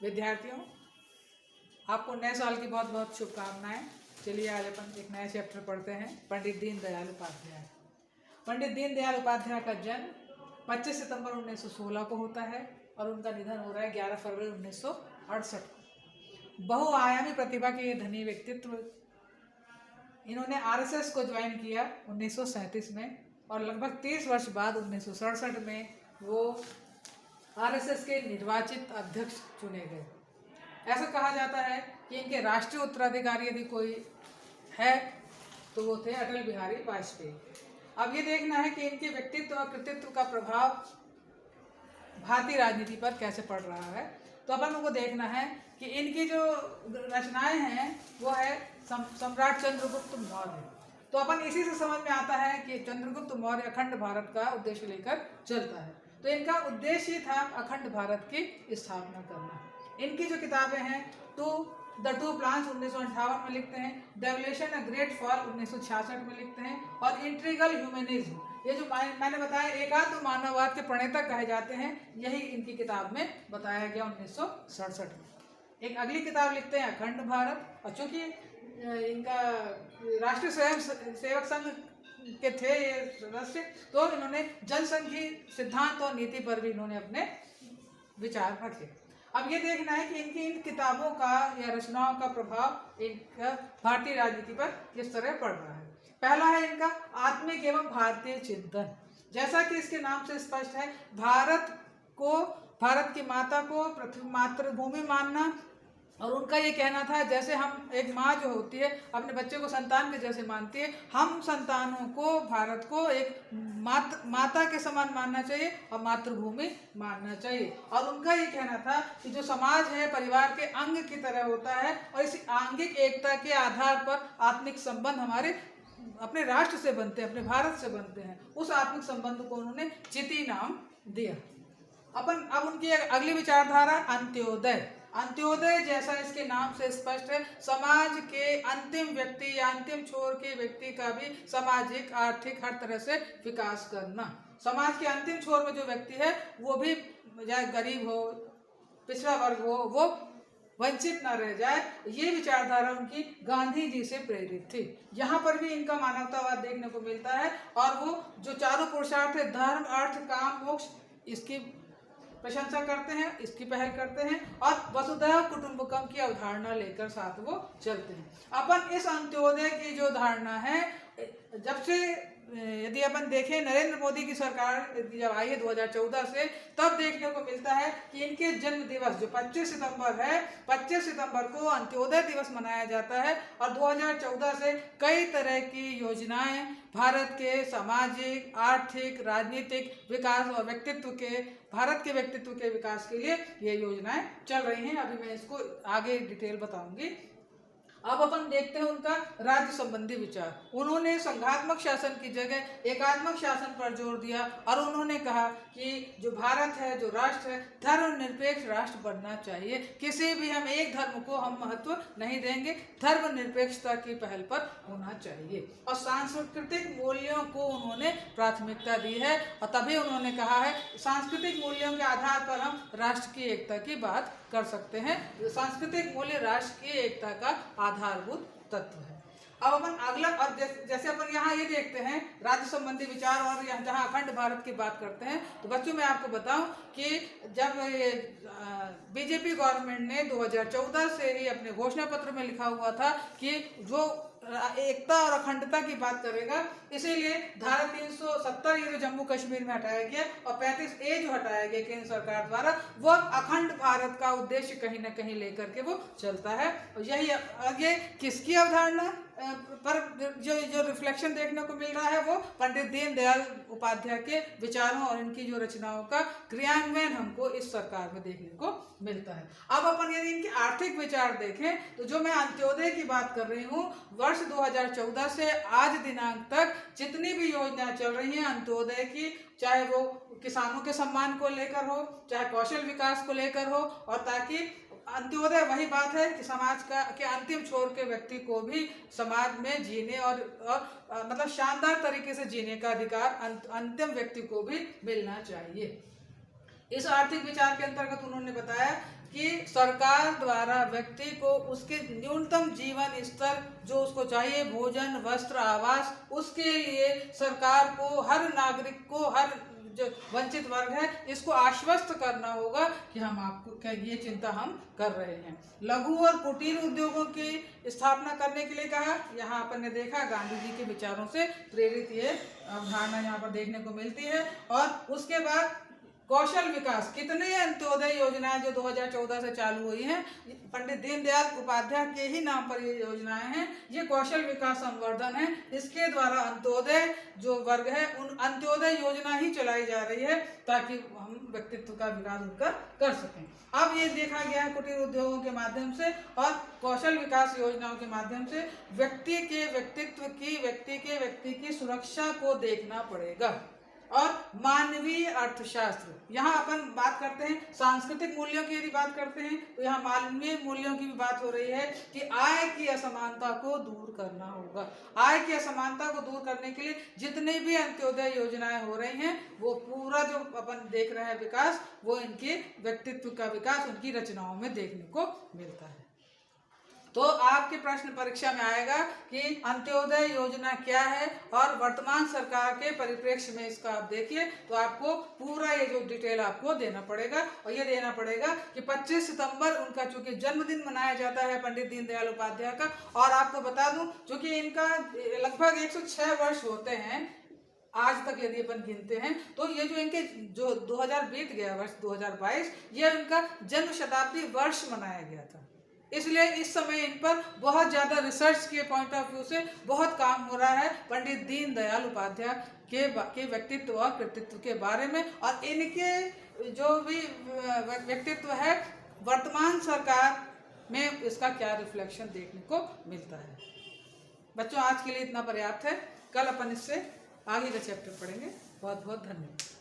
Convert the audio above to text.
विद्यार्थियों, आपको नए साल की बहुत बहुत शुभकामनाएं। चलिए आज अपन एक नया चैप्टर पढ़ते हैं, पंडित दीनदयाल उपाध्याय। पंडित दीनदयाल उपाध्याय का जन्म 25 सितंबर 1916 को होता है और उनका निधन हो रहा है 11 फरवरी 1968 को। बहुआयामी प्रतिभा के ये धनी व्यक्तित्व, इन्होंने आरएसएस को ज्वाइन किया 1937 में और लगभग 30 वर्ष बाद 1967 में वो आरएसएस के निर्वाचित अध्यक्ष चुने गए। ऐसा कहा जाता है कि इनके राष्ट्रीय उत्तराधिकारी यदि कोई है तो वो थे अटल बिहारी वाजपेयी। अब ये देखना है कि इनके व्यक्तित्व और कृतित्व का प्रभाव भारतीय राजनीति पर कैसे पड़ रहा है। तो अपन को देखना है कि इनकी जो रचनाएं हैं वो है सम्राट चंद्रगुप्त मौर्य। तो अपन इसी से समझ में आता है कि चंद्रगुप्त मौर्य अखंड भारत का उद्देश्य लेकर चलता है। तो इनका उद्देश्य था अखंड भारत की स्थापना करना। इनकी जो किताबें हैं द टू प्लान्स 1958 में लिखते हैं, डेवलेशन अ ग्रेट फॉल 1966 में लिखते हैं और इंट्रीगल ह्यूमनिज्म, ये जो मैंने बताया एकात्म मानववाद के प्रणेता कहे जाते हैं, यही इनकी किताब में बताया गया 1967 में। एक अगली किताब लिखते हैं अखंड भारत, और चूंकि इनका राष्ट्रीय स्वयं सेवक संघ के थे ये सदस्य, तो इन्होंने जनसंघी सिद्धांत और नीति पर भी इन्होंने अपने विचार रखे। अब ये देखना है कि इनकी इन किताबों का या रचनाओं का प्रभाव एक भारतीय राजनीति पर किस तरह पड़ रहा है। पहला है इनका आत्मिक एवं भारतीय चिंतन। जैसा कि इसके नाम से स्पष्ट है, भारत की माता को पृथ्वी मातृभूमि मानना, और उनका ये कहना था जैसे हम एक माँ जो होती है अपने बच्चे को संतान के जैसे मानती है, हम संतानों को भारत को एक माता के समान मानना चाहिए और मातृभूमि मानना चाहिए। और उनका ये कहना था कि जो समाज है परिवार के अंग की तरह होता है और इसी आंगिक एकता के आधार पर आत्मिक संबंध हमारे अपने राष्ट्र से बनते हैं, अपने भारत से बनते हैं। उस आत्मिक संबंध को उन्होंने चिति नाम दिया। अब उनकी अगली विचारधारा अंत्योदय। अंत्योदय जैसा इसके नाम से स्पष्ट है, समाज के अंतिम व्यक्ति या अंतिम छोर के व्यक्ति का भी सामाजिक आर्थिक हर तरह से विकास करना। समाज के अंतिम छोर में जो व्यक्ति है वो भी चाहे गरीब हो, पिछड़ा वर्ग हो, वो वंचित न रह जाए। ये विचारधारा उनकी गांधी जी से प्रेरित थी। यहाँ पर भी इनका मानवतावाद देखने को मिलता है और वो जो चारों पुरुषार्थ है, धर्म अर्थ काम मोक्ष, इसकी प्रशंसा करते हैं, इसकी पहल करते हैं और वसुधैव कुटुंबकम की अवधारणा लेकर साथ वो चलते हैं। अपन इस अंत्योदय की जो धारणा है, जब से यदि अपन देखें नरेंद्र मोदी की सरकार जब आई है 2014 से, तब देखने को मिलता है कि इनके जन्म दिवस जो 25 सितंबर है, 25 सितंबर को अंत्योदय दिवस मनाया जाता है और 2014 से कई तरह की योजनाएं भारत के सामाजिक आर्थिक राजनीतिक विकास और भारत के व्यक्तित्व के विकास के लिए ये योजनाएं चल रही हैं। अभी मैं इसको आगे डिटेल बताऊंगी। अब अपन देखते हैं उनका राज्य संबंधी विचार। उन्होंने संघात्मक शासन की जगह एकात्मक शासन पर जोर दिया और उन्होंने कहा कि जो भारत है, जो राष्ट्र है, धर्मनिरपेक्ष राष्ट्र बनना चाहिए। किसी भी हम एक धर्म को हम महत्व नहीं देंगे, धर्मनिरपेक्षता की पहल पर होना चाहिए। और सांस्कृतिक मूल्यों को उन्होंने प्राथमिकता दी है और तभी उन्होंने कहा है सांस्कृतिक मूल्यों के आधार पर हम राष्ट्र की एकता की बात कर सकते हैं। सांस्कृतिक मूल्य राष्ट्र की एकता का आधारभूत तत्व है। अब अपन अगला, और जैसे अपन यहाँ ये देखते हैं राज्य संबंधी विचार और जहाँ अखंड भारत की बात करते हैं, तो बच्चों मैं आपको बताऊं कि जब बीजेपी गवर्नमेंट ने 2014 से ही अपने घोषणा पत्र में लिखा हुआ था कि जो एकता और अखंडता की बात करेगा, इसीलिए धारा 370 ये जो जम्मू कश्मीर में हटाया गया और 35A जो हटाया गया केंद्र सरकार द्वारा, वो अखंड भारत का उद्देश्य कहीं ना कहीं लेकर के वो चलता है। और यही आगे किसकी अवधारणा पर जो रिफ्लेक्शन देखने को मिल रहा है, वो पंडित दीनदयाल उपाध्याय के विचारों और इनकी जो रचनाओं का क्रियान्वयन हमको इस सरकार में देखने को मिलता है। अब अपन यदि इनके आर्थिक विचार देखें तो जो मैं अंत्योदय की बात कर रही हूँ, वर्ष 2014 से आज दिनांक तक जितनी भी योजनाएं चल रही हैं अंत्योदय की, चाहे वो किसानों के सम्मान को लेकर हो, चाहे कौशल विकास को लेकर हो, और ताकि अंत्योदय वही बात है कि समाज के अंतिम छोर के व्यक्ति को भी समाज में जीने और मतलब शानदार तरीके से जीने का अधिकार अंतिम व्यक्ति को भी मिलना चाहिए। इस आर्थिक विचार के अंतर्गत उन्होंने बताया कि सरकार द्वारा व्यक्ति को उसके न्यूनतम जीवन स्तर जो उसको चाहिए, भोजन, वस्त्र, आवास, उसके लिए सरकार को, हर नागरिक को, हर जो वंचित वर्ग है, इसको आश्वस्त करना होगा कि हम आपको ये चिंता हम कर रहे हैं। लघु और कुटीर उद्योगों की स्थापना करने के लिए कहा। यहाँ अपन ने देखा गांधी जी के विचारों से प्रेरित ये अवधारणा यहाँ पर देखने को मिलती है। और उसके बाद कौशल विकास, कितने अंत्योदय योजनाएं जो 2014 से चालू हुई हैं, पंडित दीनदयाल उपाध्याय के ही नाम पर ये योजनाएं हैं। ये कौशल विकास संवर्धन है, इसके द्वारा अंत्योदय जो वर्ग है उन अंत्योदय योजना ही चलाई जा रही है ताकि हम व्यक्तित्व का विकास उनका कर सकें। अब ये देखा गया है कुटीर उद्योगों के माध्यम से और कौशल विकास योजनाओं के माध्यम से व्यक्ति के व्यक्ति की सुरक्षा को देखना पड़ेगा। और मानवीय अर्थशास्त्र, यहाँ अपन बात करते हैं सांस्कृतिक मूल्यों की, यदि बात करते हैं तो यहाँ मानवीय मूल्यों की भी बात हो रही है कि आय की असमानता को दूर करना होगा। आय की असमानता को दूर करने के लिए जितने भी अंत्योदय योजनाएं हो रही हैं वो पूरा जो अपन देख रहे हैं विकास, वो इनके व्यक्तित्व का विकास उनकी रचनाओं में देखने को मिलता है। तो आपके प्रश्न परीक्षा में आएगा कि अंत्योदय योजना क्या है और वर्तमान सरकार के परिप्रेक्ष्य में इसका आप देखिए तो आपको पूरा ये जो डिटेल आपको देना पड़ेगा। और ये देना पड़ेगा कि 25 सितंबर उनका चूंकि जन्मदिन मनाया जाता है पंडित दीनदयाल उपाध्याय का, और आपको बता दूं चूंकि इनका लगभग 106 वर्ष होते हैं आज तक यदि अपन गिनते हैं, तो ये जो इनके जो 2000 बीत गया वर्ष 2022, ये उनका जन्म शताब्दी वर्ष मनाया गया था। इसलिए इस समय इन पर बहुत ज़्यादा रिसर्च के पॉइंट ऑफ व्यू से बहुत काम हो रहा है पंडित दीनदयाल उपाध्याय के व्यक्तित्व और कृतित्व के बारे में। और इनके जो भी व्यक्तित्व है वर्तमान सरकार में इसका क्या रिफ्लेक्शन देखने को मिलता है। बच्चों आज के लिए इतना पर्याप्त है, कल अपन इससे आगे का चैप्टर पढ़ेंगे। बहुत बहुत धन्यवाद।